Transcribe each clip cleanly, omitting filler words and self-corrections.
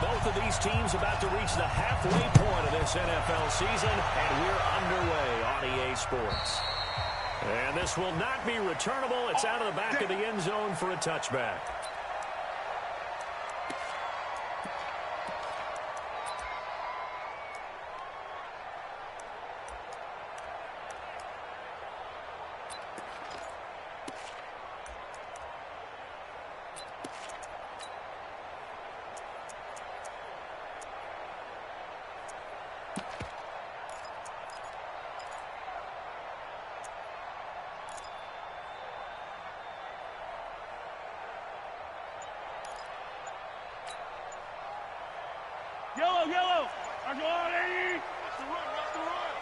Both of these teams about to reach the halfway point of this NFL season, and we're underway on EA Sports. And this will not be returnable. It's out of the back of the end zone for a touchback. Yellow. Watch the run.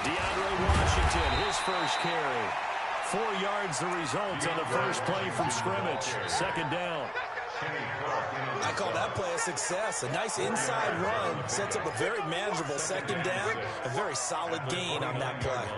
DeAndre Washington, his first carry. 4 yards the result on the first play from scrimmage. Second down. I call that play a success. A nice inside run sets up a very manageable second down. A very solid gain on that play.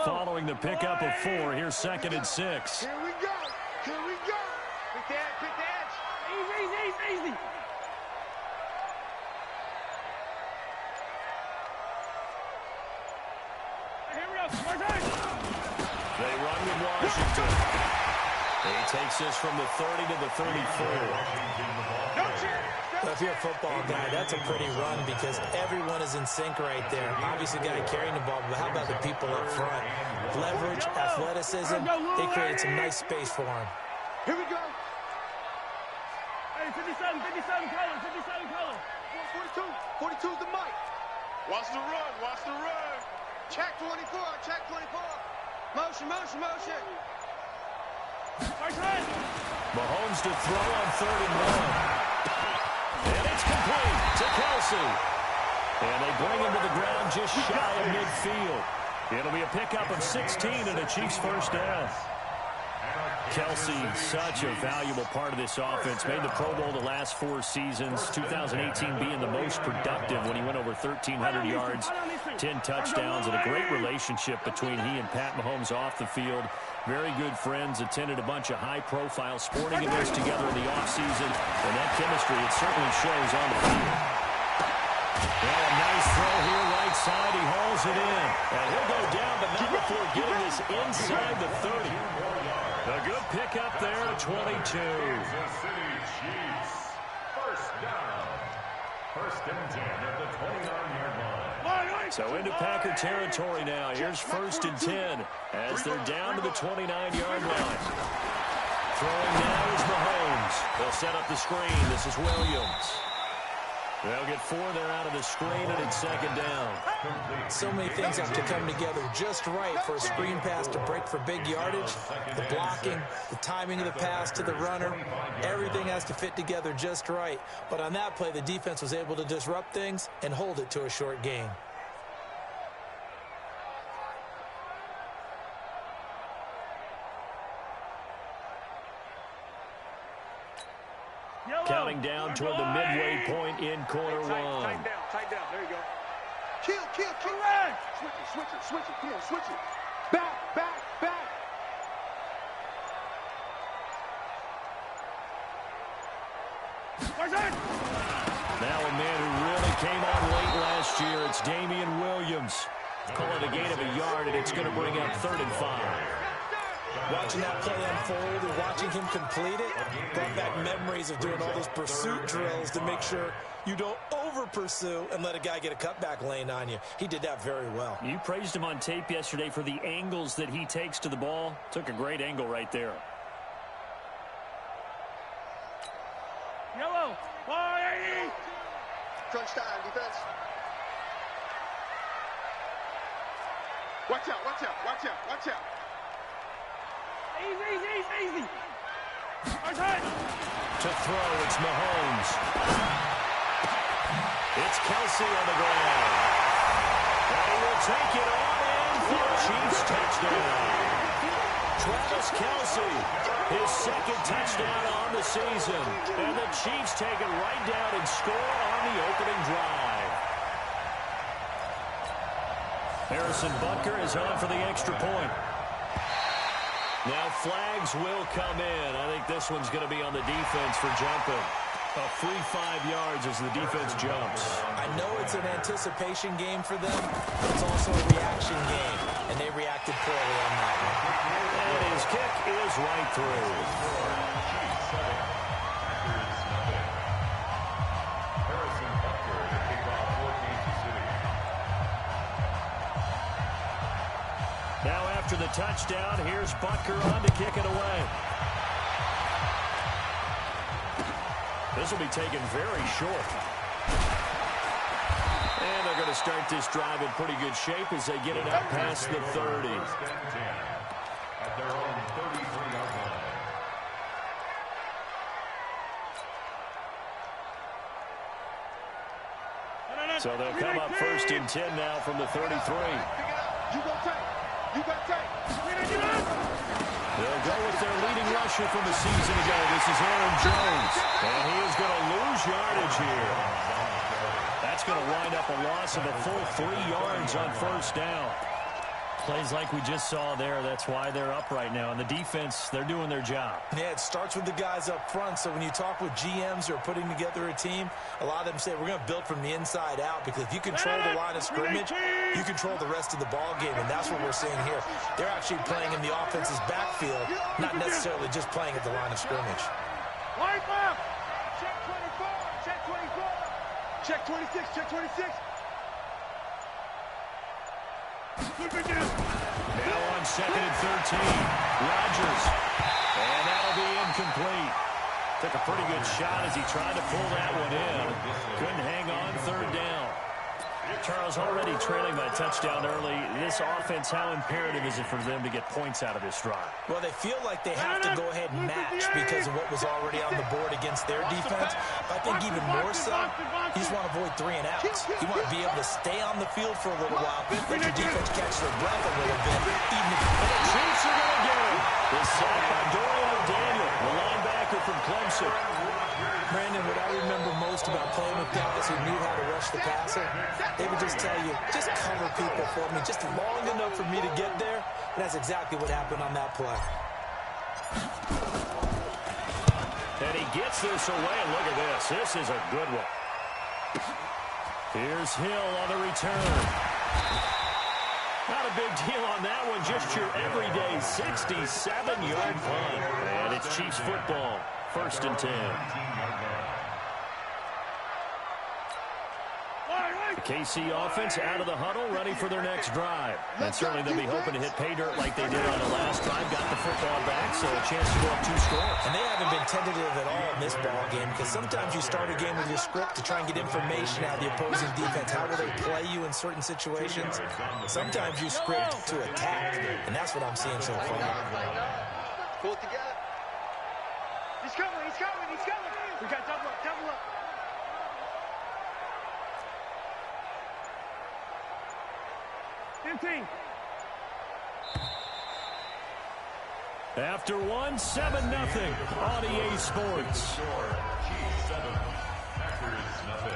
Following the pickup of 4, here's 2nd and 6. Here we go. Quick edge. Easy. Here we go. They run with Washington. He takes this from the 30 to the 34. Well, if you're a football guy, that's a pretty run because everyone is in sync right there. Obviously, the guy carrying the ball, but how about the people up front? Leverage, athleticism, they created some nice space for him. Here we go. Hey, 57 color. 42 is the mic. Watch the run. Check 24. Motion. Mahomes to throw on 3rd and 1. And it's complete to Kelsey. And they bring him to the ground just shy of midfield. It'll be a pickup of 16 and a Chiefs first down. Kelsey, such a valuable part of this offense. Made the Pro Bowl the last 4 seasons. 2018 being the most productive when he went over 1,300 yards, 10 touchdowns, and a great relationship between he and Pat Mahomes off the field. Very good friends, attended a bunch of high-profile sporting events together in the offseason, and that chemistry, it certainly shows on the field. Well, a nice throw here, right side. He hauls it in. And he'll go down, but not before getting this inside the 30. A good pickup there at 22. Kansas City Chiefs. First down. First and 10 at the 29-yard line. So into Packer territory now. Here's 1st and 10 as they're down to the 29-yard line. Throwing now is Mahomes. They'll set up the screen. This is Williams. They'll get 4 there out of the screen, and it's 2nd down. So many things have to come together just right for a screen pass to break for big yardage. The blocking, the timing of the pass to the runner, everything has to fit together just right. But on that play, the defense was able to disrupt things and hold it to a short gain. Counting down toward the midway point in quarter 1. Tighten down. There you go. Kill. Switch it. Come on, switch it. Back. Now a man who really came on late last year. It's Damian Williams. Call it a gain of a yard, and it's going to bring up 3rd and 5. Watching that play unfold and watching him complete it brought back memories of doing all those pursuit drills to make sure you don't over-pursue and let a guy get a cutback lane on you. He did that very well. You praised him on tape yesterday for the angles that he takes to the ball. Took a great angle right there. Yellow. Crunch time, defense. Watch out. Easy. To throw, it's Mahomes. It's Kelsey on the ground. And he will take it on in for a Chiefs touchdown. Travis Kelce, his second touchdown on the season. And the Chiefs take it right down and score on the opening drive. Harrison Butker is on for the extra point. Now flags will come in. I think this one's going to be on the defense for jumping. A free 5 yards as the defense jumps. I know it's an anticipation game for them, but it's also a reaction game, and they reacted poorly on that one. And his kick is right through. Harrison Butker to kick off for Kansas City. Now after the touchdown, here's Butker on to kick it away. This will be taken very short. And they're going to start this drive in pretty good shape as they get it out past the 30. First and 10 at their own 33-yard line. So they'll come up first and 10 now from the 33. You go take. You got take. They'll go with their leading rusher from a season ago. This is Aaron Jones. And he is going to lose yardage here. That's going to wind up a loss of a full 3 yards on first down. Plays like we just saw there. That's why they're up right now. And the defense, they're doing their job. Yeah, it starts with the guys up front. So when you talk with GMs who are putting together a team, a lot of them say we're going to build from the inside out, because if you control the line of scrimmage, you control the rest of the ball game, and that's what we're seeing here. They're actually playing in the offense's backfield, not necessarily just playing at the line of scrimmage. Line left. Check 24. Check 24. Check 26. Check 26. Now on second and 13, Rodgers. And that'll be incomplete. Took a pretty good shot as he tried to pull that one in. Couldn't hang on third down. Charles, already trailing by touchdown early. This offense, how imperative is it for them to get points out of this drive? Well, they feel like they have to go ahead and match because of what was already on the board against their defense. But I think even more so, you just want to avoid 3 and outs. You want to be able to stay on the field for a little while, let your defense catch their breath a little bit, even if The Chiefs are going to get him. This sack by Dorian O'Daniel, the linebacker from Clemson. Brandon, what I remember most about playing with guys who knew how to rush the passer, they would just tell you, just cover people for me, just long enough for me to get there. And that's exactly what happened on that play. And he gets this away, and look at this. This is a good one. Here's Hill on the return. Not a big deal on that one, just your everyday 67-yard punt. And it's Chiefs football, first and 10. The KC offense out of the huddle, ready for their next drive. And certainly they'll be hoping to hit pay dirt like they did on the last drive. Got the football back, so a chance to go up 2 scores. And they haven't been tentative at all in this ball game, because sometimes you start a game with your script to try and get information out of the opposing defense. How will they play you in certain situations? Sometimes you script to attack, and that's what I'm seeing so far. Pull it together. He's coming. He's coming. He's coming. We got double up. Double up. After 1, 7-0 on EA Sports. Chiefs 7, Packers nothing.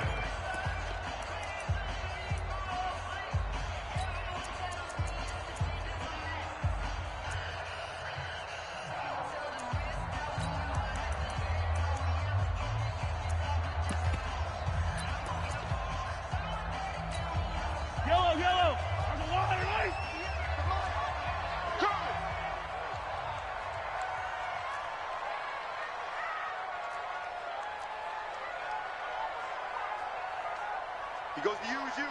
Yellow. On the line, right? Go. He goes to you, it's you. He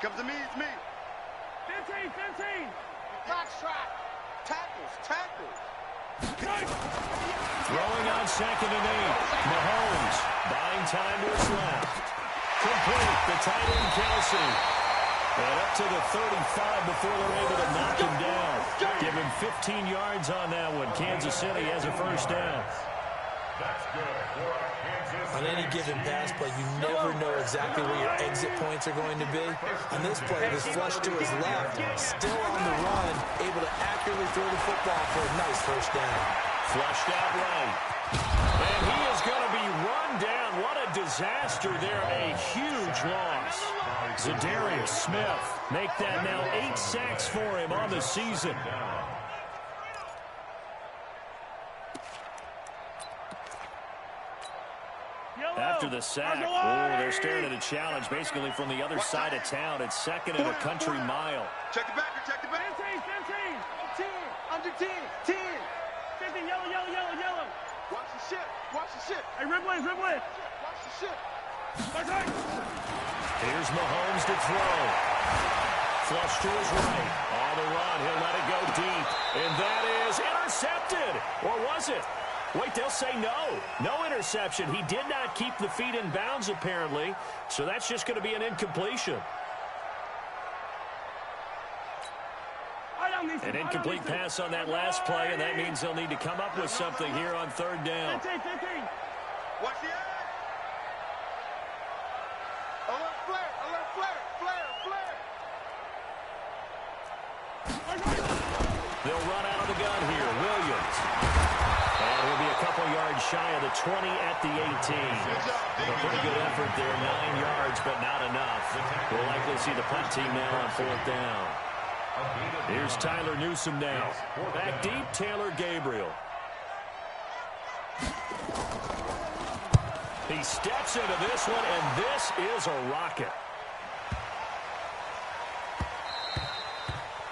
comes to me, it's me. 15. Box trap. Tackles. Throwing on second and 8. Mahomes buying time to his left. Complete. The tight end, Kelce. And up to the 35 before they're able to knock him down. Give him 15 yards on that one. Kansas City has a first down. That's good for a Kansas On any given pass play, you never know exactly where your exit points are going to be. On this play, it was flushed to his left, still on the run, able to accurately throw the football for a nice first down. Flushed out right. And he is going to be run down. What a disaster there. A huge loss. Za'Darius Smith make that now 8 sacks for him on the season. After the sack, they're staring at a challenge basically from the other side of town. It's second and a country mile. Check the back, check the back. 15, 10, under 10, 10. 15, yellow. Watch the shit. Hey, Ripley. Watch the shit. Here's Mahomes to throw. Flush to his right. On the run, he'll let it go deep. And that is intercepted. Or was it? Wait, they'll say no. No interception. He did not keep the feet in bounds, apparently. So that's just going to be an incompletion. An incomplete pass on that last play, and that means they'll need to come up with something here on third down. 15. Watch the eye. Alert flare. They'll run out of the gun here. Williams. And he'll be a couple yards shy of the 20 at the 18. A pretty good effort there. 9 yards, but not enough. We'll likely see the punt team now on fourth down. Here's Tyler Newsome now. Back deep, Taylor Gabriel. He steps into this one, and this is a rocket.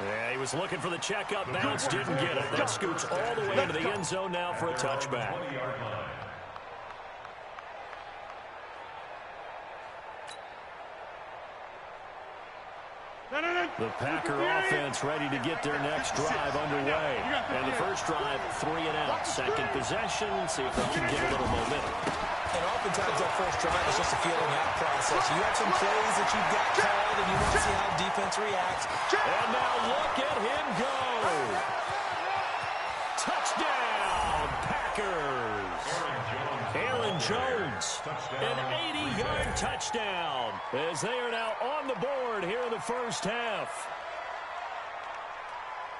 Yeah, he was looking for the checkup bounce, didn't get it. That scoots all the way into the end zone now for a touchback. The Packer offense ready to get their next drive underway. And the first drive, 3 and out. Second possession, see if they can get a little momentum. And oftentimes that first drive is just a feeling out process. You have some plays that you've got called, and you want to see how defense reacts. And now look at him go. Touchdown, Packers. Aaron Jones, an 80-yard touchdown, as they are now on the board here in the first half.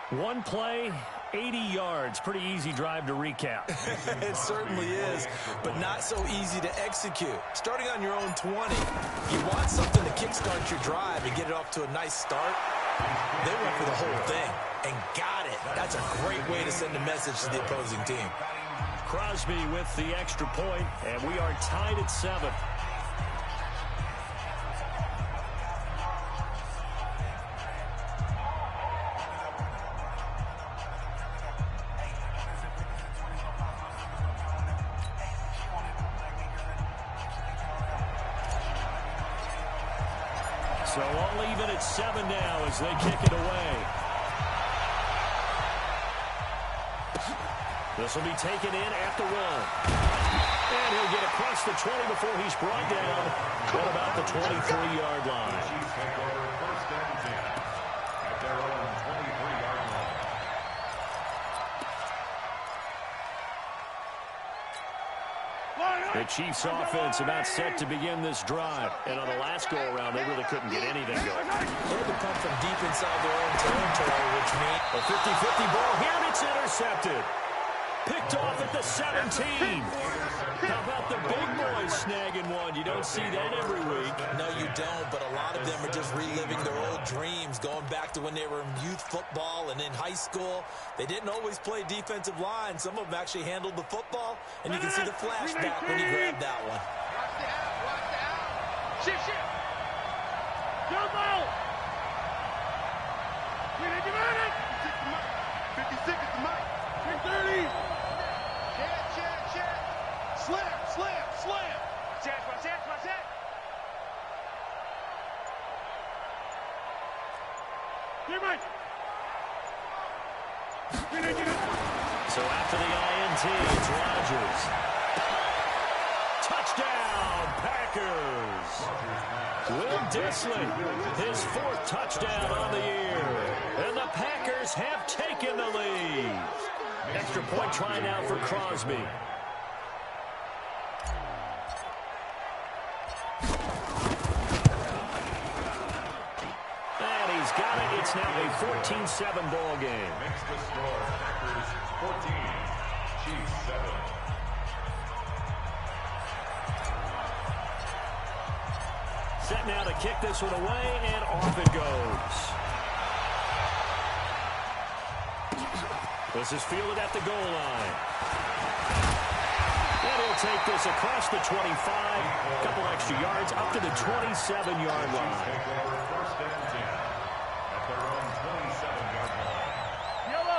One play, 80 yards. Pretty easy drive to recap. It certainly is, but not so easy to execute. Starting on your own 20, you want something to kickstart your drive and get it off to a nice start. They went for the whole thing and got it. That's a great way to send a message to the opposing team. Crosby with the extra point, and we are tied at 7. So all even at 7 now as they kick it away. This will be taken in at the run. And he'll get across the 20 before he's brought down. What about the 23-yard line? Chiefs take over first and 10 at their own 23-yard line. The Chiefs offense about set to begin this drive. And on the last go-around, they really couldn't get anything going. They had to punt from deep inside their own territory, which means A 50-50 ball here, and it's intercepted. Picked off at the 17. How about the big boys snagging one? You don't see that every week. no, you don't, but a lot of them are just reliving their old dreams, going back to when they were in youth football and in high school. They didn't always play defensive line. Some of them actually handled the football, and you can see the flashback when he grabbed that one. Watch the out. Shift. Jump out. 56 is the mic. 30. Check. Slam. Watch that. Here, Mike. So after the INT, it's Rodgers. Touchdown, Packers. Will Dissly, his 4th touchdown on the year. And the Packers have taken the lead. Extra point try now for Crosby. It's now a 14-7 ball game. Makes the score Packers 14, Chiefs 7. Set now to kick this one away, and off it goes. This is fielded at the goal line. And he'll take this across the 25, a couple extra yards, up to the 27-yard line. Take over first and 10 at their own 27-yard line.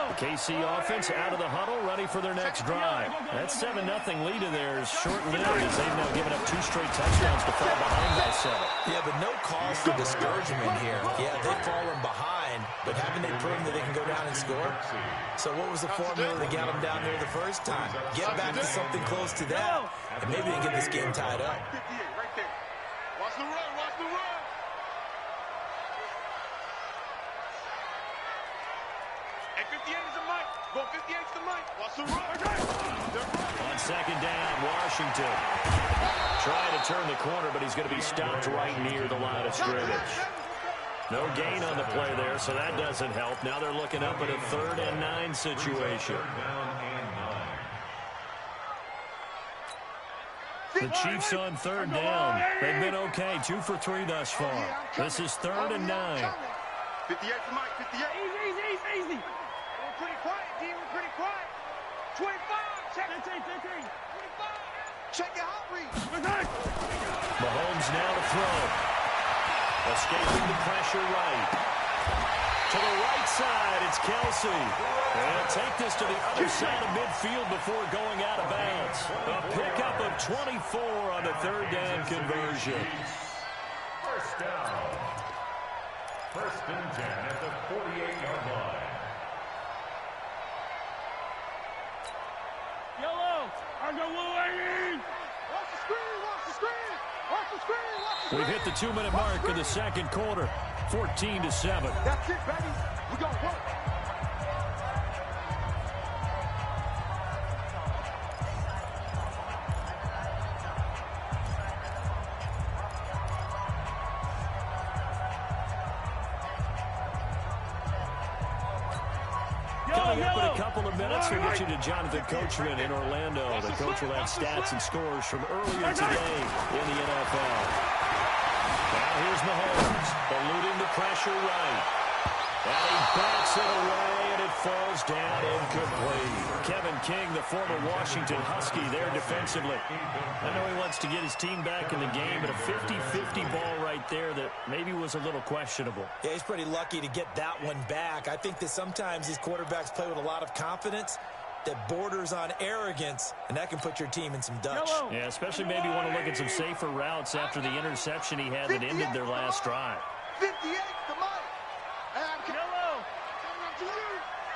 The KC offense out of the huddle, ready for their next drive. That 7-0 lead of theirs short-lived as they've now given up 2 straight touchdowns to fall behind by 7. Yeah, but no cause for discouragement here. Yeah, they've fallen behind, but haven't they proven that they can go down and score? So what was the formula that got them down there the first time? Get back to something close to that, and maybe they can get this game tied up. 58 right there. Watch the run, watch the run. Hey, 58 is the mic. Go 58 is the mic. Watch the run. On second down, Washington trying to turn the corner, but he's going to be stopped right near the line of scrimmage. No gain on the play there, so that doesn't help. Now they're looking up at a 3rd and 9 situation. The Chiefs on 3rd down. They've been okay, 2 for 3 thus far. This is 3rd and 9. 58 for Mike, 58. Easy. We're pretty quiet, D. We're pretty quiet. 25. Check. 15. 25. Check your hot read. Mahomes now to throw. Escaping the pressure right. To the right side, it's Kelsey. And he'll take this to the other side of midfield before going out of bounds. A pickup of 24 on the 3rd down conversion. First down. 1st and 10 at the 48-yard line. Yellow. Argo Wolverine. Watch the screen. Watch the screen. Watch the screen. Watch the screen. We've hit the 2-minute mark in the second quarter. 14-7. That's it, baby. We gonna work. Coming up in a couple of minutes, we'll get you to Jonathan Coachman in Orlando. The coach will have stats and scores from earlier today in the NFL. Now here's Mahomes, eluding the pressure right. And he bats it away, and it falls down incomplete. Kevin King, the former Washington Husky, there defensively. I know he wants to get his team back in the game, but a 50-50 ball right there that maybe was a little questionable. Yeah, he's pretty lucky to get that one back. I think that sometimes these quarterbacks play with a lot of confidence that borders on arrogance, and that can put your team in some Dutch. Yeah, especially maybe want to look at some safer routes after the interception he had that ended their last drive. 58 to Mike. Yellow.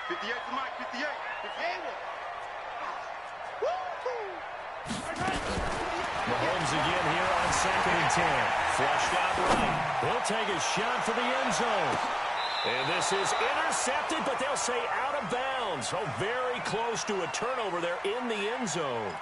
58 to Mike, 58. Mahomes again here on 2nd and 10. Flushed out right. He'll take a shot for the end zone. And this is intercepted, but they'll say out of bounds. Oh, very close to a turnover there in the end zone.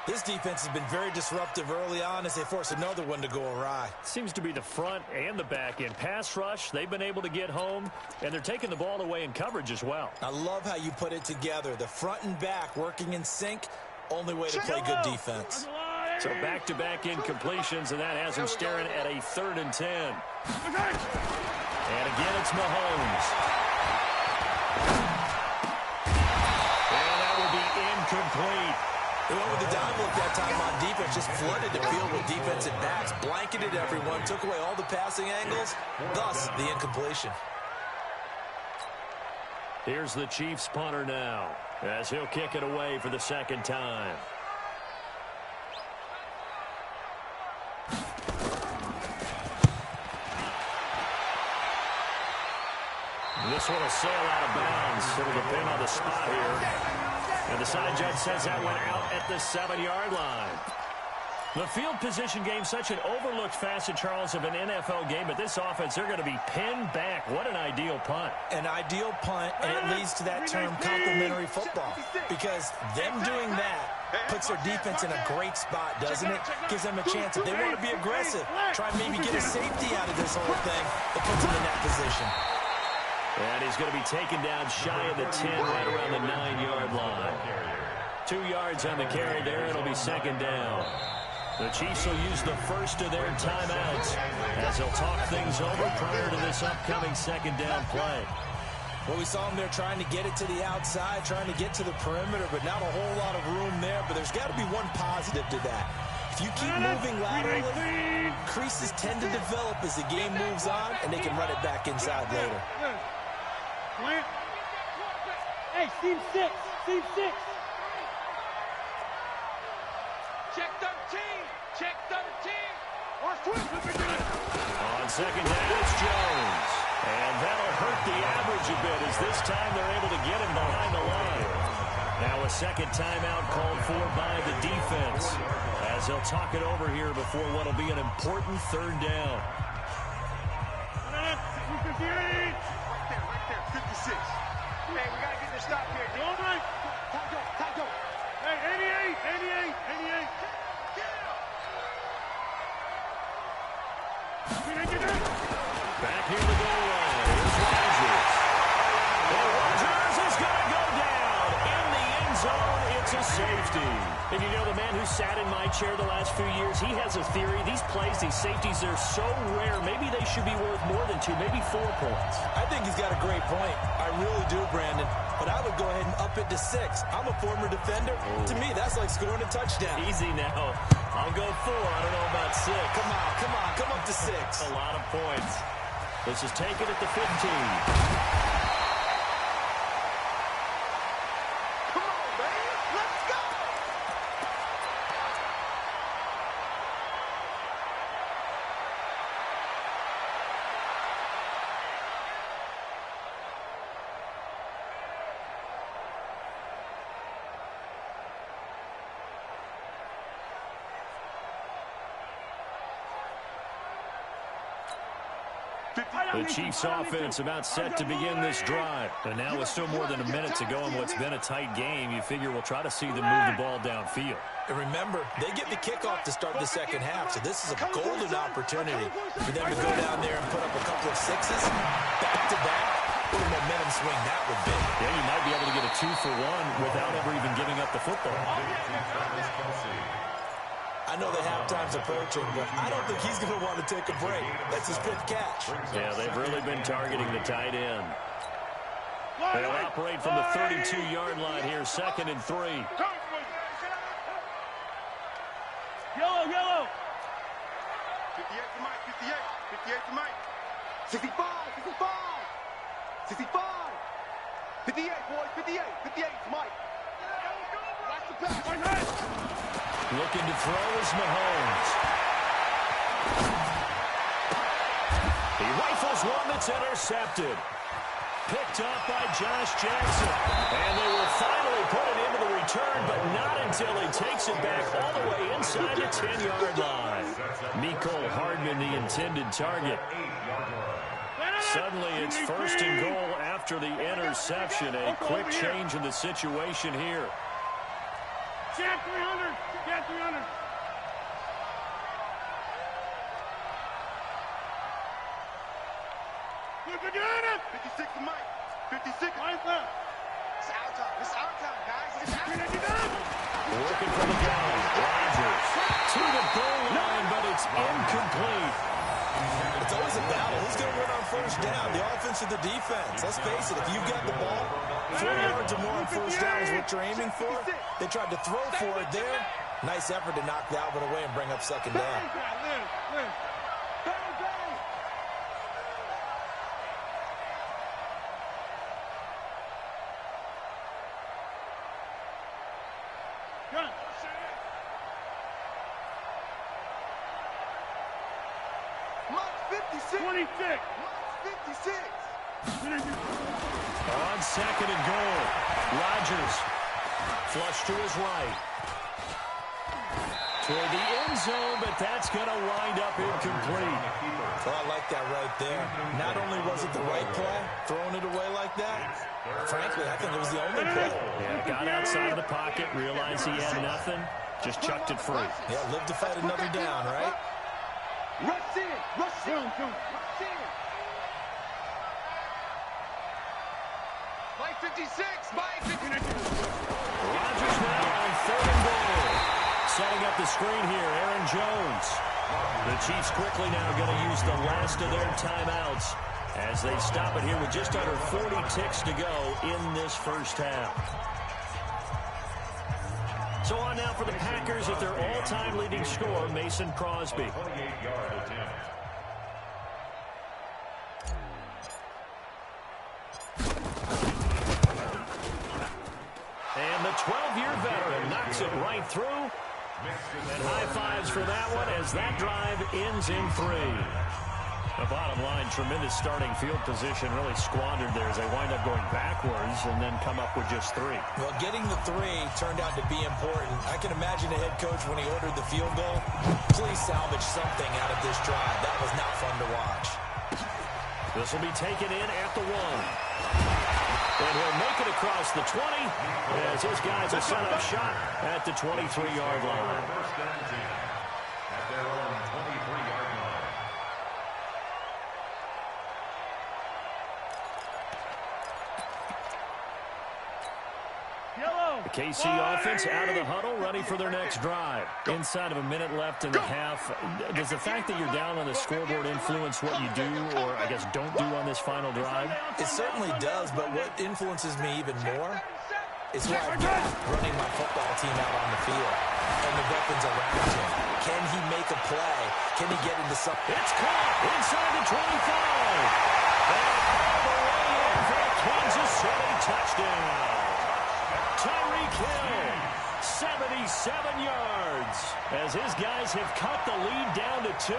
This defense has been very disruptive early on as they force another one to go awry. Seems to be the front and the back end. Pass rush, they've been able to get home, and they're taking the ball away in coverage as well. I love how you put it together. The front and back working in sync, only way to play good defense. So back-to-back incompletions, and that has him staring at a 3rd and 10. And again, it's Mahomes. And that will be incomplete. They went with the dime look that time on defense, just flooded the field with defensive backs, blanketed everyone, took away all the passing angles, thus the incompletion. Here's the Chiefs punter now, as he'll kick it away for the 2nd time. This one will sail out of bounds. It'll depend on the spot here. And the side judge says that went out at the 7-yard line. The field position game, such an overlooked facet, Charles, of an NFL game. But this offense, they're going to be pinned back. What an ideal punt. An ideal punt, and it leads to that term complementary football. Because them doing that puts their defense in a great spot, doesn't it? Gives them a chance, if they want to be aggressive, try and maybe get a safety out of this whole thing. It puts them in that position. And he's going to be taken down shy of the 10, right around the 9-yard line. 2 yards on the carry there. It'll be second down. The Chiefs will use the first of their timeouts as they'll talk things over prior to this upcoming second down play. Well, we saw them there trying to get it to the outside, trying to get to the perimeter, but not a whole lot of room there. But there's got to be one positive to that. If you keep moving laterally, creases tend to develop as the game moves on, and they can run it back inside later. Hey, team 6, team 6. Check 13. Check 13. On second down, it's Jones. And that'll hurt the average a bit as this time they're able to get him behind the line. Now a second timeout called for by the defense as they'll talk it over here before what will be an important third down. Right there, 56. Hey, we got to get this stop here. All right. Taco. Hey, 88. Back here to the goal line. Here's Rodgers. And Rodgers is going to go down in the end zone. It's a safety. And you know, the man who sat in my chair the last few years, he has a theory. These plays, these safeties, they're so rare. Maybe they should be worth more than 2, maybe 4 points. I think he's got a great point. I really do, Brandon. But I would go ahead and up it to 6. I'm a former defender. To me, that's like scoring a touchdown. Easy now. I'll go 4. I don't know about 6. Come on. Come up to 6. A lot of points. This is taken at the 15. Come on, man. Let's go. The Chiefs offense about set to begin this drive. And now with still more than a minute to go in what's been a tight game, you figure we'll try to see them move the ball downfield. And remember, they get the kickoff to start the second half, so this is a golden opportunity for them to go down there and put up a couple of 6s back-to-back. What a momentum swing that would be. Yeah, you might be able to get a 2-for-1 without ever even giving up the football. I know the halftime's approaching, but I don't think he's going to want to take a break. That's his 5th catch. Yeah, they've really been targeting the tight end. They'll operate from the 32-yard line here, 2nd and 3. Yellow. 58 to Mike, 58 to Mike. 65. 58, boys, 58 to Mike. Watch the pass. Looking to throw is Mahomes. He rifles one that's intercepted. Picked up by Josh Jackson. And they will finally put it into the return, but not until he takes it back all the way inside the 10-yard line. Mecole Hardman, the intended target. Suddenly it's 1st and goal after the interception. A quick change in the situation here. Jack 300. 56 to Mike. 56. Mike left. It's our time, guys. It's our time. Working from the ground. Rodgers to the goal line, but it's incomplete. It's always a battle. Who's going to win on 1st down, the offense or the defense? Let's face it, if you've got the ball, 4 yards or more on 1st down is what you're aiming for. They tried to throw for it there. Nice effort to knock that one away and bring up 2nd down. Mike 56. 26. 56. On 2nd and goal, Rodgers flush to his right. toward the end zone, but that's going to wind up incomplete. Well, I like that right there. Not only was it the right play, throwing it away like that, frankly, I think it was the only play. Yeah, got outside of the pocket, realized he had nothing, just chucked it free. Yeah, live to fight another down, right? Rush in. Rush in. Rush in. Mike 56. Mike 56. Rodgers now on 3rd and goal. Setting up the screen here, Aaron Jones. The Chiefs quickly now going to use the last of their timeouts as they stop it here with just under 40 ticks to go in this first half. So on now for the Packers at their all-time leading scorer, Mason Crosby. 28-yard attempt. And the 12-year veteran knocks it right through. And high fives for that one as that drive ends in 3. The bottom line, tremendous starting field position, really squandered there as they wind up going backwards and then come up with just 3. Well, getting the 3 turned out to be important. I can imagine the head coach when he ordered the field goal. Please salvage something out of this drive. That was not fun to watch. This will be taken in at the 1. And he'll make it across the 20 as his guys will set up shot at the 23-yard line. First and 10 at their own 23-yard line. The KC offense out of the huddle, ready for their next drive. Inside of a minute left in the half. Does the fact that you're down on the scoreboard influence what you do, or I guess don't do on this final drive? It certainly does, but what influences me even more is who I've got running my football team out on the field and the weapons around him. Can he make a play? Can he get into something? It's caught inside the 25. And all the way in for a Kansas City touchdown. Tyreek Hill, 77 yards, as his guys have cut the lead down to 2.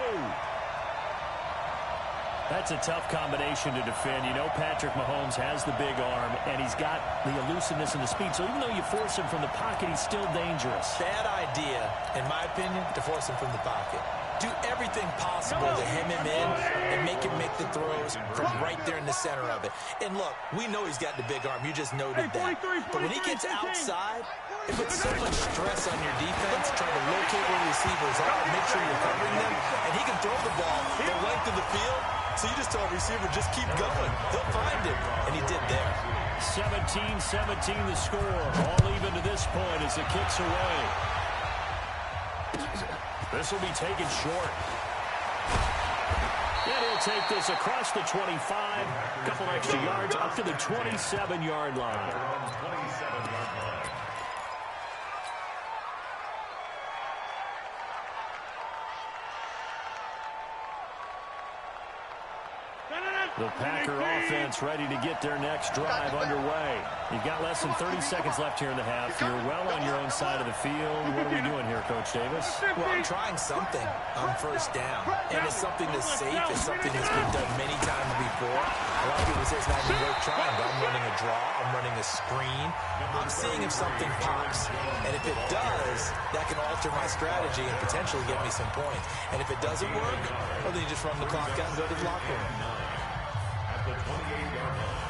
That's a tough combination to defend. You know Patrick Mahomes has the big arm, and he's got the elusiveness and the speed. So even though you force him from the pocket, he's still dangerous. Bad idea, in my opinion, to force him from the pocket. Do everything possible to hem him in and make him make the throws from right there in the center of it. And look, we know he's got the big arm. You just noted that. But when he gets outside, it puts so much stress on your defense trying to locate where receivers are, make sure you're covering them. And he can throw the ball the length of the field. So you just tell a receiver, just keep going. He'll find him. And he did there. 17-17 the score. All even to this point as it kicks away. This will be taken short. And he'll take this across the 25. A couple extra yards up to the 27-yard line. 27-yard line. The Packer offense ready to get their next drive underway. You've got less than 30 seconds left here in the half. You're well on your own side of the field. What are we doing here, Coach Davis? Well, I'm trying something on first down. And it's something that's safe. It's something that's been done many times before. A lot of people say it's not even worth trying, but I'm running a draw. I'm running a screen. I'm seeing if something pops. And if it does, that can alter my strategy and potentially get me some points. And if it doesn't work, well, then you just run the clock out and go to the locker room. The 28-yard line.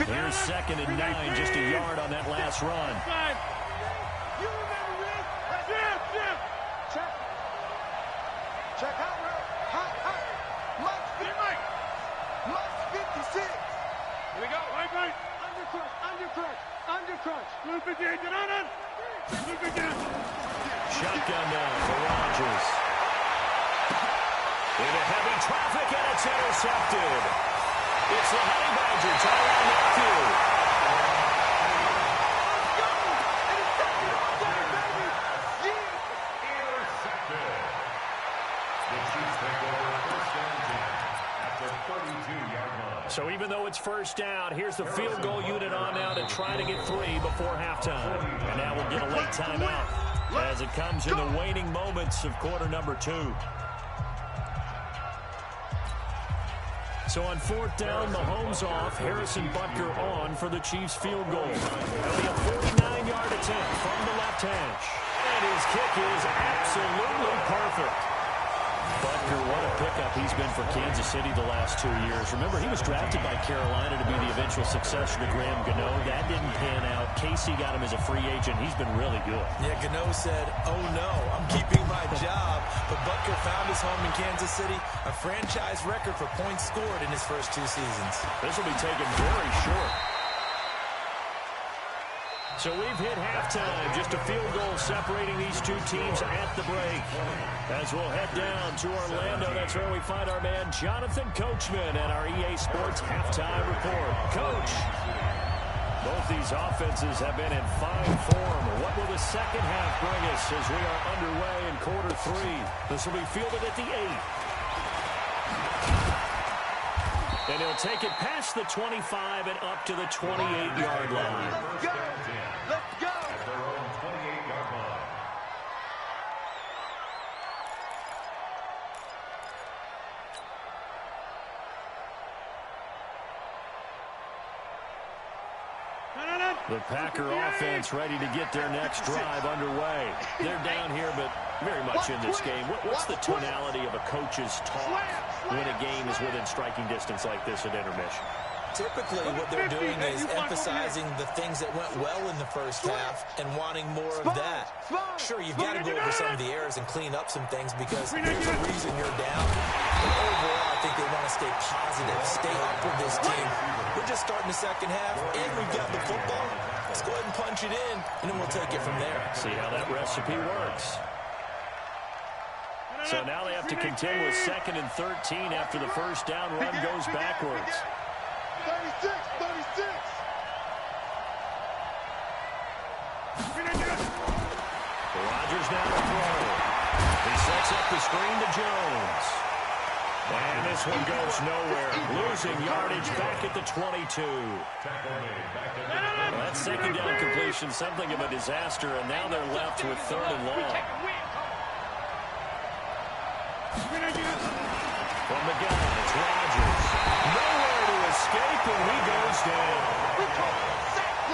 Here's 2nd and 9, just a yard on that last run. You remember this? Jim. Check out real. Hot. Mike 56. Here we go. Right. Undercrunch. Loop it in. Get on it. Shotgun now for Rodgers. Into heavy traffic, and it's intercepted. It's the Honey Badger, Tyrann Mathieu. Intercepted. The Chiefs take over first and 10 at the 32-yard line. So even though it's first down, here's the field goal unit on now to try to get 3 before halftime. And now we'll get a late timeout as it comes in the waning moments of quarter number 2. So on fourth down, Mahomes off, Harrison Butker on for the Chiefs field goal. It'll be a 49-yard attempt from the left hash. And his kick is absolutely perfect. Butker, what a pickup he's been for Kansas City the last 2 years. Remember, he was drafted by Carolina to be the eventual successor to Graham Gano. That didn't pan out. Casey got him as a free agent. He's been really good. Yeah, Gano said, oh no, I'm keeping my job. But Butker found his home in Kansas City, a franchise record for points scored in his first 2 seasons. This will be taken very short. So we've hit halftime. Just a field goal separating these two teams at the break. As we'll head down to Orlando, that's where we find our man Jonathan Coachman and our EA Sports halftime report. Coach, both these offenses have been in fine form. What will the second half bring us as we are underway in quarter 3? This will be fielded at the 8. And he'll take it past the 25 and up to the 28-yard line. Let's go! Let's go! At their own 28-yard line. The Packer offense ready to get their next drive underway. They're down here, but very much in this game. What's the tonality of a coach's talk when a game is within striking distance like this at intermission? Typically, what they're doing is emphasizing the things that went well in the first half and wanting more of that. Sure, you've got to go over some of the errors and clean up some things because there's a reason you're down. But overall, I think they want to stay positive, stay up with this team. We're just starting the second half, and we've got the football. Let's go ahead and punch it in, and then we'll take it from there. See how that recipe works. So now they have to contend with 2nd and 13 after the first down run goes backwards. 36, 36. Rodgers now to throw. He sets up the screen to Jones. And this one goes nowhere. Losing yardage back at the 22. Well, that second down completion, something of a disaster, and now they're left with 3rd and long. From the gun, it's Rodgers. Nowhere to escape, and he goes down.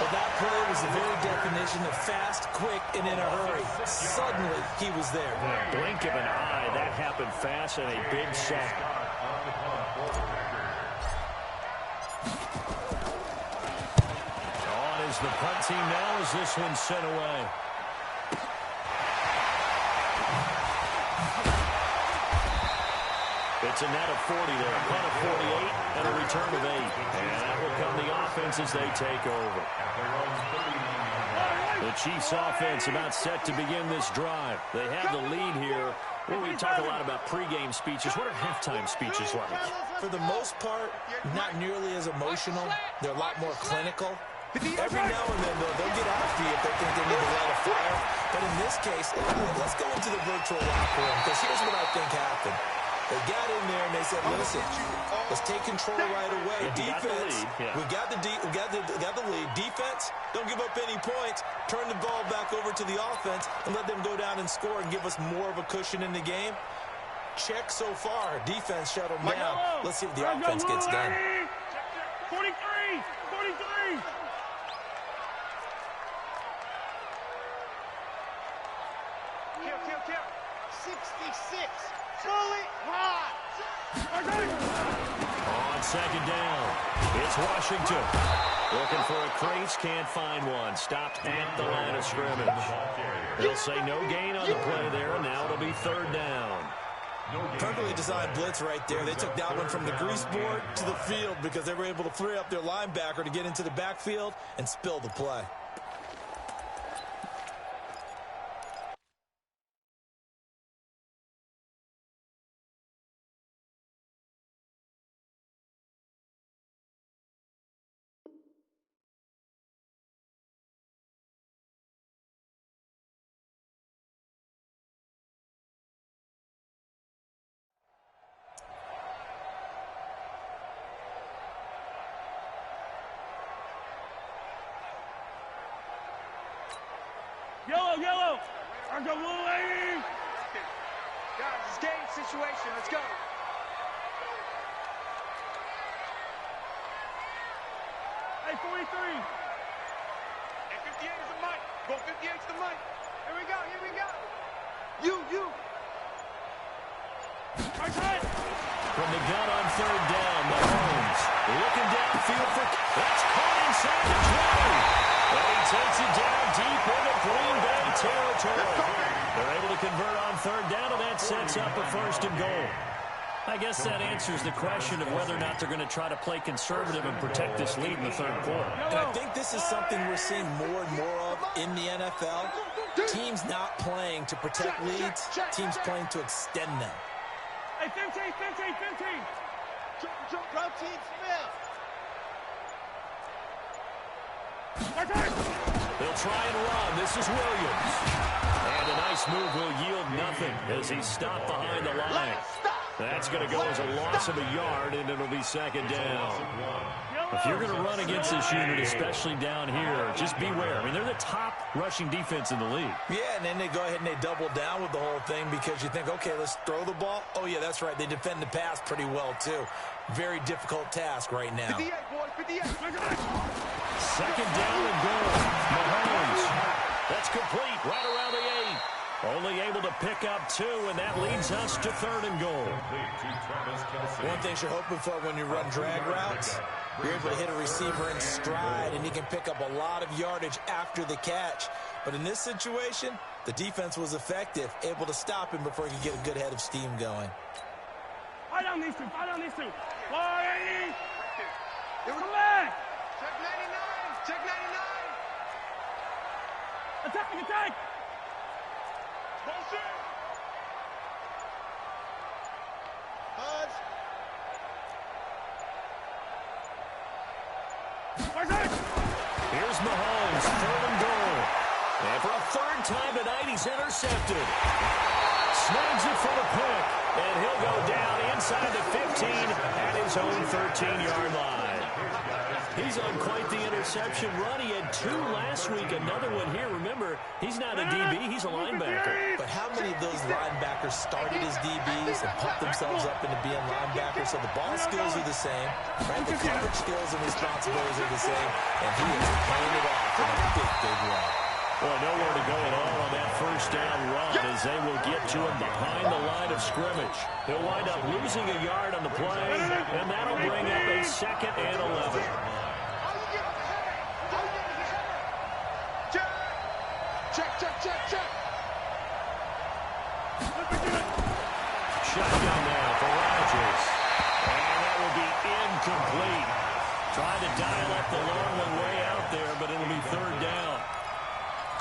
But that play was the very definition of fast, quick, and in a hurry. Suddenly, he was there. In a blink of an eye, that happened fast and a big sack. On is the punt team now as this one's sent away. It's a net of 40 there, a punt of 48, and a return of 8. And that will come the offense as they take over. The Chiefs offense about set to begin this drive. They have the lead here. Well, we talk a lot about pregame speeches. What are halftime speeches like? For the most part, not nearly as emotional. They're a lot more clinical. Every now and then, though, they'll get after you if they think they need to light a fire. But in this case, let's go into the virtual locker room, because here's what I think happened. They got in there and they said, listen, let's take control right away. Defense, we got the lead. Defense, don't give up any points. Turn the ball back over to the offense and let them go down and score and give us more of a cushion in the game. Check so far. Defense shut them down. Let's see if the offense gets done. 43. Kill. 66. Fully hot. On second down, it's Washington. Looking for a crease, can't find one. Stopped at the line of scrimmage. They'll say no gain on the play there, and now it'll be 3rd down. Perfectly designed blitz right there. They took that one from the grease board to the field because they were able to free up their linebacker to get into the backfield and spill the play. Yellow. Guys, it's game situation. Let's go. 43. And 58 is the mic. Go 58 is the mic. Here we go, here we go. You. Right side. From the gun on third down, Mahomes looking downfield for... That's caught inside the 20. And he takes it down deep into Green Bay territory. They're able to convert on third down, and that sets up a 1st and goal. I guess that answers the question of whether or not they're going to try to play conservative and protect this lead in the 3rd quarter. And I think this is something we're seeing more and more of in the NFL. Teams not playing to protect leads, teams playing to extend them. Hey, 15. Jump, team, spell. They'll try and run. This is Williams. And a nice move will yield nothing as he's stopped behind the line. That's going to go as a loss of a yard, and it'll be 2nd down. If you're going to run against this unit, especially down here, just beware. I mean, they're the top rushing defense in the league. Yeah, and then they go ahead and they double down with the whole thing because you think, okay, let's throw the ball. Oh, yeah, that's right. They defend the pass pretty well, too. Very difficult task right now. 58, boys, 58. 2nd down and goal. Mahomes. That's complete right around the 8. Only able to pick up 2, and that leads us to 3rd and goal. One thing you're hoping for when you run drag routes, you're able to hit a receiver in stride, and he can pick up a lot of yardage after the catch. But in this situation, the defense was effective, able to stop him before he could get a good head of steam going. Fight on these two. 480. Collect. Check 99. Check 99. Attack. Bullshit. Huds. Here's Mahomes, 3rd and goal. And for a 3rd time tonight, he's intercepted. Snags it for the pick, and he'll go down inside the 15 at his own 13-yard line. He's on quite the interception run. He had 2 last week, another one here. Remember, he's not a DB, he's a linebacker. But how many of those linebackers started as DBs and pumped themselves up into being linebackers? So the ball skills are the same, right? The coverage skills and responsibilities are the same, and he is playing it off in a big way. Well, nowhere to go at all on that 1st down run as they will get to him behind the line of scrimmage. He'll wind up losing a yard on the play, and that'll bring up a 2nd and 11. Check. Shotgun now for Rodgers. And that will be incomplete. Trying to dial up the long one way out there, but it'll be 3rd down.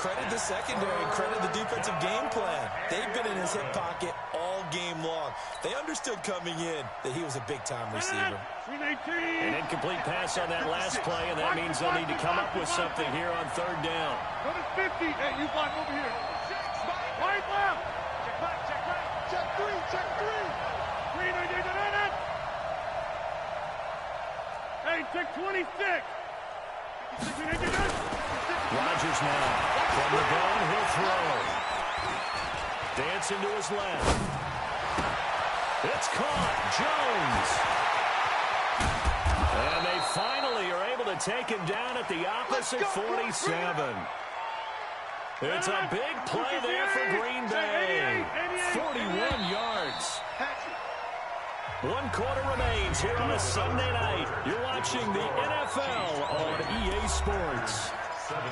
Credit the secondary, credit the defensive game plan. They've been in his hip pocket all game long. They understood coming in that he was a big-time receiver. An incomplete pass on that last play, and that means they'll need to come up with something here on 3rd down. Go to 50. Hey, you block over here. Right left. Check 3. Green, hey, check 26. Rodgers now. From the gun, he'll throw. Dancing to his left. It's caught. Jones. And they finally are able to take him down at the opposite 47. It's a big play there for Green Bay. 41 yards. 1 quarter remains here on a Sunday night. You're watching the NFL on EA Sports. 17.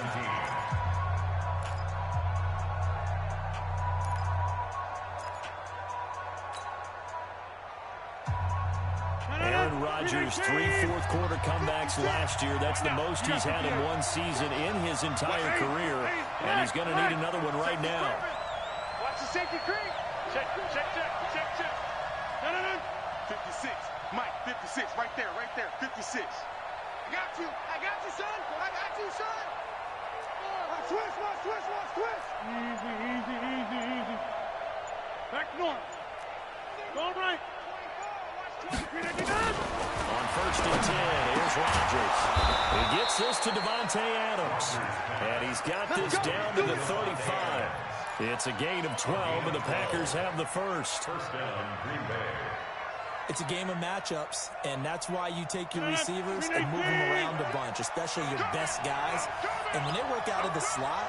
Aaron Rodgers, 3 fourth-quarter comebacks last year. That's the most he's had in one season in his entire career, and he's going to need another one right now. Watch the safety creep. Check. 56. Mike, 56. Right there. 56. I got you, son. Switch. Easy. Back north. Go right. On 1st and 10, here's Rodgers. He gets this to Devontae Adams. And he's got this down to the 35. It's a gain of 12, and the Packers have the first. First down, Green Bay. It's a game of matchups, and that's why you take your receivers and move them around a bunch, especially your best guys. And when they work out of the slot,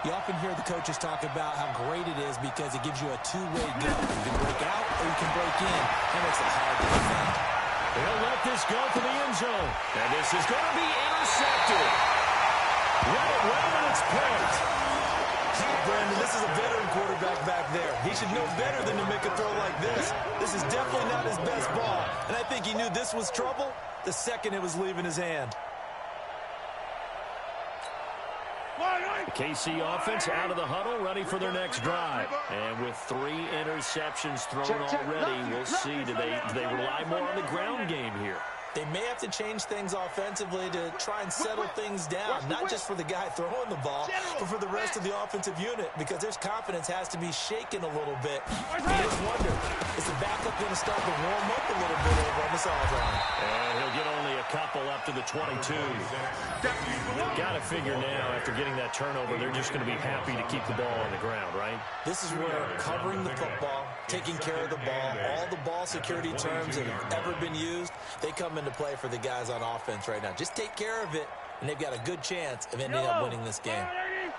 you often hear the coaches talk about how great it is because it gives you a two-way go. You can break out or you can break in. That makes it hard to defend. He'll let this go for the end zone. And this is going to be intercepted. Right away, and it's picked. Brandon, this is a veteran quarterback back there. He should know better than to make a throw like this. This is definitely not his best ball. And I think he knew this was trouble the second it was leaving his hand. The KC offense out of the huddle, ready for their next drive. And with 3 interceptions thrown already, we'll see, do they rely more on the ground game here? They may have to change things offensively to try and settle things down, not just for the guy throwing the ball, but for the rest of the offensive unit, because their confidence has to be shaken a little bit. You just wonder, is the backup going to start to warm up a little bit over on the sideline? And he'll get only a couple up to the 22. They've got to figure now, after getting that turnover, they're just going to be happy to keep the ball on the ground, right? This is where covering the football, taking care of the ball, all the ball security terms that have ever been used, they come into play for the guys on offense right now. Just take care of it, and they've got a good chance of ending up winning this game.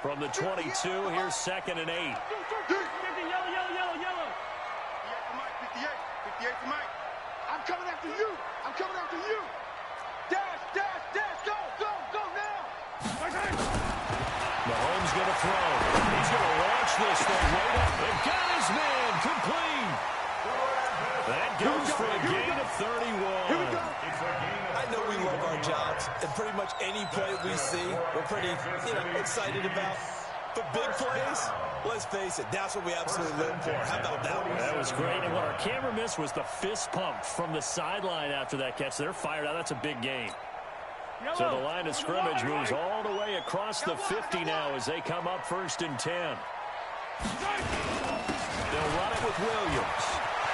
From the 22, here's 2nd and 8. Yellow. 58 to Mike. I'm coming after you. I'm coming after you. Dash, go now. Mahomes going to throw. He's going to launch this thing right up. And got his man complete. That goes for a gain of 31. I know we love our jobs, and pretty much any play we see, we're pretty, excited about. But big plays, let's face it, that's what we absolutely live for. How about that one? That was great. And what our camera missed was the fist pump from the sideline after that catch. They're fired out. That's a big gain. So the line of scrimmage moves all the way across the 50 now as they come up 1st and 10. They'll run it with Williams.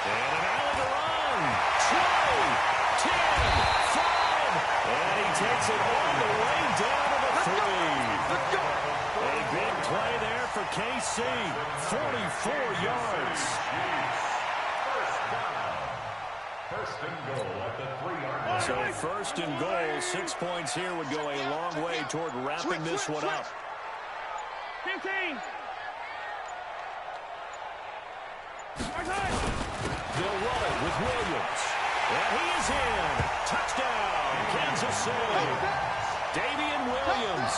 And an alley to run. 20, 10, 5. And he takes it all the way down to the 3. A big play there for KC. 44 yards. First and goal at the 3-yard line. So 1st and goal, 6 points here would go a long way toward wrapping this one up. 15. They'll run it with Williams. And he is in. Touchdown, Kansas City. Davian Williams,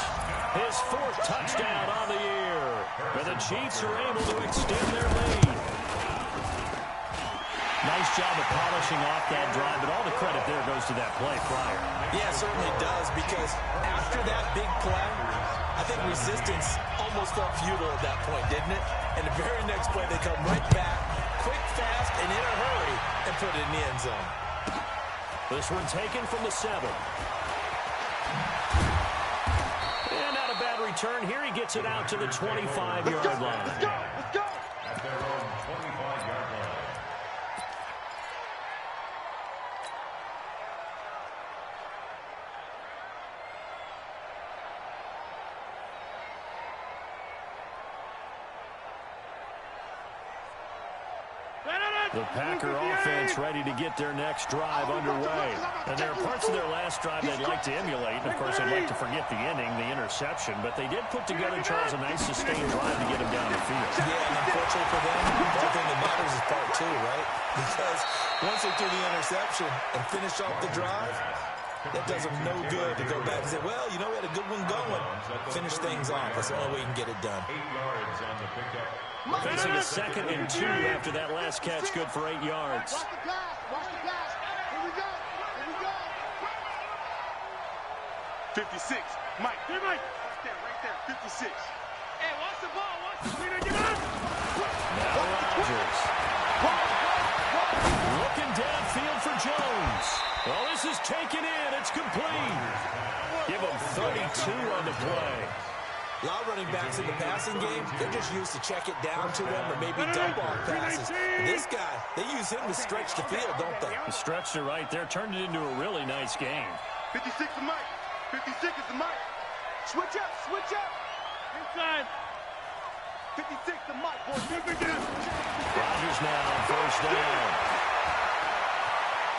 his 4th touchdown on the year. And the Chiefs are able to extend their lead. Nice job of polishing off that drive, but all the credit there goes to that play prior. Yeah, it certainly does, because after that big play, I think resistance almost felt futile at that point, didn't it? And the very next play, they come right back, quick, fast, and in a hurry, and put it in the end zone. This one taken from the 7. And not a bad return here. He gets it out to the 25-yard line. Let's go. At their own 25-yard line. The Packer offense ready to get their next drive underway. And there are parts of their last drive they'd like to emulate. And, of course, they'd like to forget the ending, the interception. But they did put together, Charles, a nice sustained drive to get him down the field. Yeah, and unfortunately for them, the only thing that matters is part 2, right? Because once they do the interception and finish off the drive, that does them no good to go back and say, well, we had a good one going. Finish things off. That's the only way you can get it done. 8 yards on the pickup. Facing a 2nd and 2 after that last catch, good for 8 yards. Watch the pass. Here we go. 56. Mike. Here, Mike. Right there. 56. Hey, watch the ball. Get up. Now Rodgers. Looking downfield for Jones. Well, this is taken in. It's complete. Give him 32 on the play. A lot of running backs in the passing game, they're just used to check it down to them or maybe dump off passes. This guy, they use him to stretch the field, don't they? Stretched it right there, turned it into a really nice game. 56 is Mike. 56 is the Mike. Switch up. Inside. 56 to Mike, boys. Rodgers now on 1st down.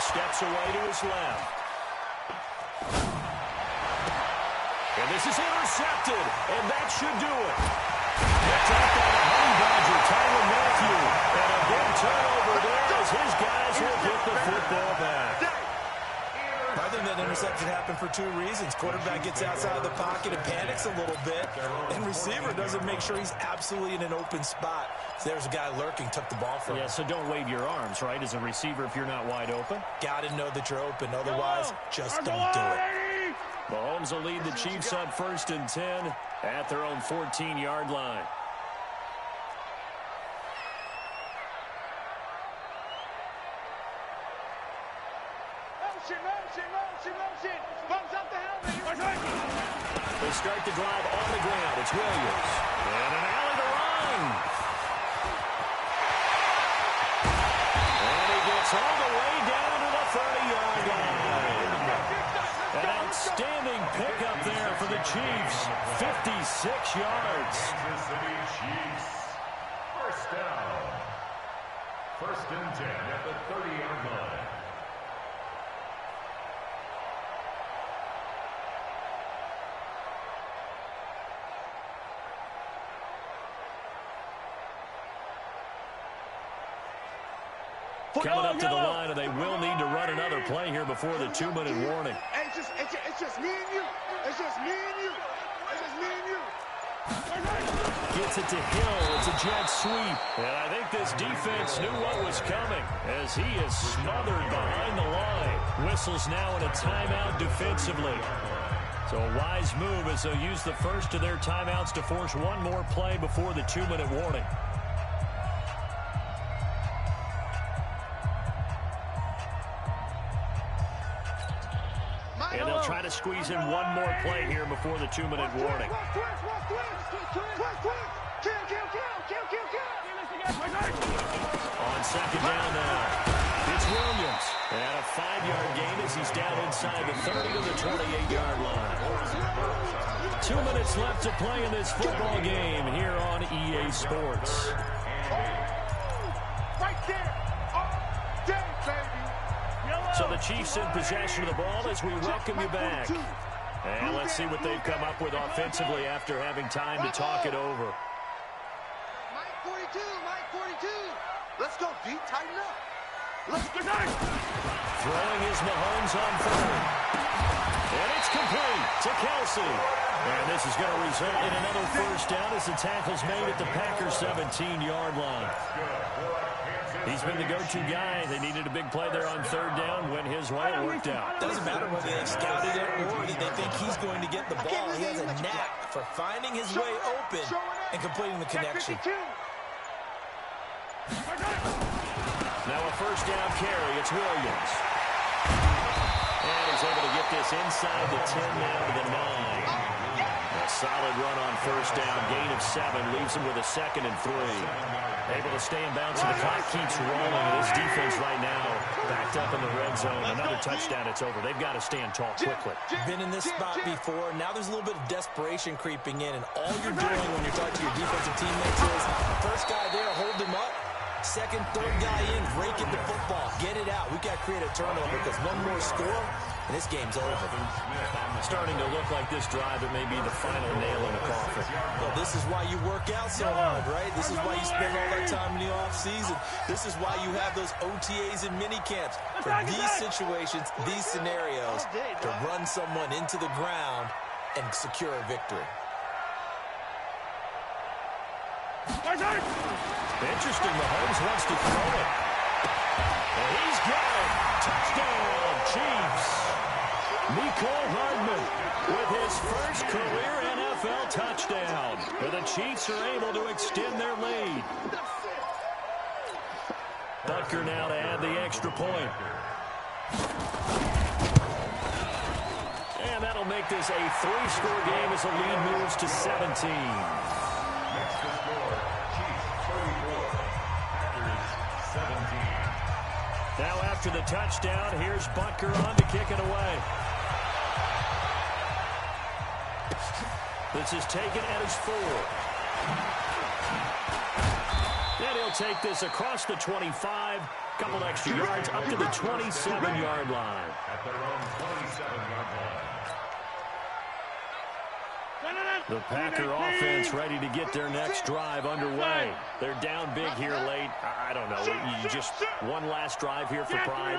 steps away to his left. And this is intercepted, and that should do it. That's out by the Honey Badger, Tyrann Mathieu. And a big turnover there as his guys will get the football back. I think that interception happened for two reasons. Quarterback gets outside the pocket and panics a little bit, and receiver doesn't make sure he's absolutely in an open spot. So there's a guy lurking, took the ball from him. Yeah, so don't wave your arms, right, as a receiver if you're not wide open. Got to know that you're open. Otherwise, just don't do it. Mahomes will lead the Chiefs on 1st and 10 at their own 14-yard line. They start the drive on the ground. It's Williams. And an alley to run. And he gets all the way down to the 30-yard line. An outstanding pickup there for the Chiefs. 56 yards. Kansas City Chiefs. First down. 1st and 10 at the 30-yard line. Coming up to the line, and they will need to run another play here before the 2-minute warning. It's just me and you. It's just me and you. It's just me and you. Gets it to Hill. It's a jet sweep. And I think this defense knew what was coming as he is smothered behind the line. Whistles now in a timeout defensively. So a wise move as they'll use the first of their timeouts to force one more play before the 2-minute warning. And they'll try to squeeze in one more play here before the 2-minute warning. On 2nd down now, it's Williams. And a 5-yard gain as he's down inside the 30 to the 28-yard line. 2 minutes left to play in this football game here on EA Sports. Right there. All day, baby. So the Chiefs in possession of the ball as we welcome you back. And let's see what they've come up with offensively after having time to talk it over. Mike 42, Mike 42. Let's go, D. Tighten up. Let's go. Throwing his Mahomes on 3rd. And it's complete to Kelce. And this is going to result in another first down as the tackle's made at the Packers' 17-yard line. He's been the go-to guy. They needed a big play there on 3rd down. Went his way. It worked out. Doesn't matter whether they scouted it or did they think he's going to get the ball. He has a knack for finding his way open and completing the connection. Now a first down carry. It's Williams. And he's able to get this inside the 10 now to the 9. A solid run on first down. Gain of 7 leaves him with a 2nd and 3. Able to stay in bounds, and the clock keeps rolling. This defense right now backed up in the red zone. Another touchdown, it's over. They've got to stand tall quickly. Been in this spot before. Now there's a little bit of desperation creeping in, and all you're doing when you're talking to your defensive teammates is first guy there, hold him up. Second, third guy in, rake at the football. Get it out. We got to create a turnover because one more score, and this game's over. Starting to look like this drive, it may be the final nail in the coffin. Well, this is why you work out so hard, right? This is why you spend all that time in the offseason. This is why you have those OTAs and mini camps. For these situations, these scenarios, to run someone into the ground and secure a victory. Interesting, Mahomes wants to throw it. And he's got it. Touchdown, Chiefs. Mecole Hardman with his first career NFL touchdown. And the Chiefs are able to extend their lead. Butker now to add the extra point. And that'll make this a 3-score game as the lead moves to 17. Next to score, Chiefs 34, Packers 17. Now after the touchdown, here's Butker on to kick it away. This is taken at his 4. And he'll take this across the 25, couple extra yards up to the 27-yard line. At their own 27-yard line. The Packer offense ready to get their next drive underway. They're down big here late. I don't know. You just one last drive here for pride.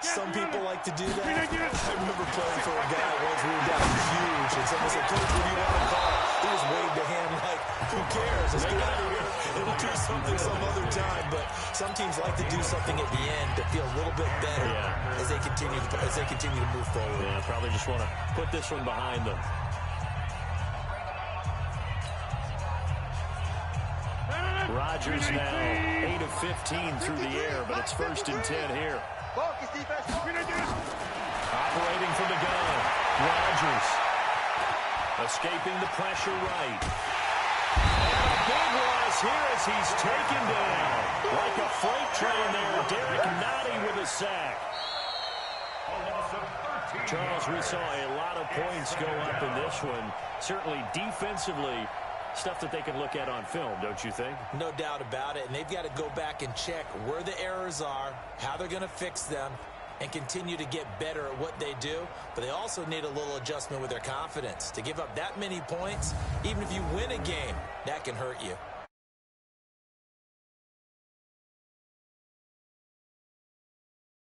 Some people like to do that. I remember playing for a guy once we were down huge, and someone said, "Coach, what do you want to call?" He just waved a hand like, "Who cares? Let's get out of here. It'll do something some other time." But some teams like to do something at the end to feel a little bit better as they continue to move forward. Yeah, probably just want to put this one behind them. Rodgers now 8 of 15 through the air, but it's 1st and 10 here. Operating from the gun, Rodgers escaping the pressure right. And a big loss here as he's taken down. Like a freight train there, Derek Nottie with a sack. Charles, we saw a lot of points go up in this one. Certainly defensively, stuff that they can look at on film, don't you think? No doubt about it, and they've got to go back and check where the errors are, how they're going to fix them, and continue to get better at what they do. But they also need a little adjustment with their confidence. To give up that many points, even if you win a game, that can hurt you.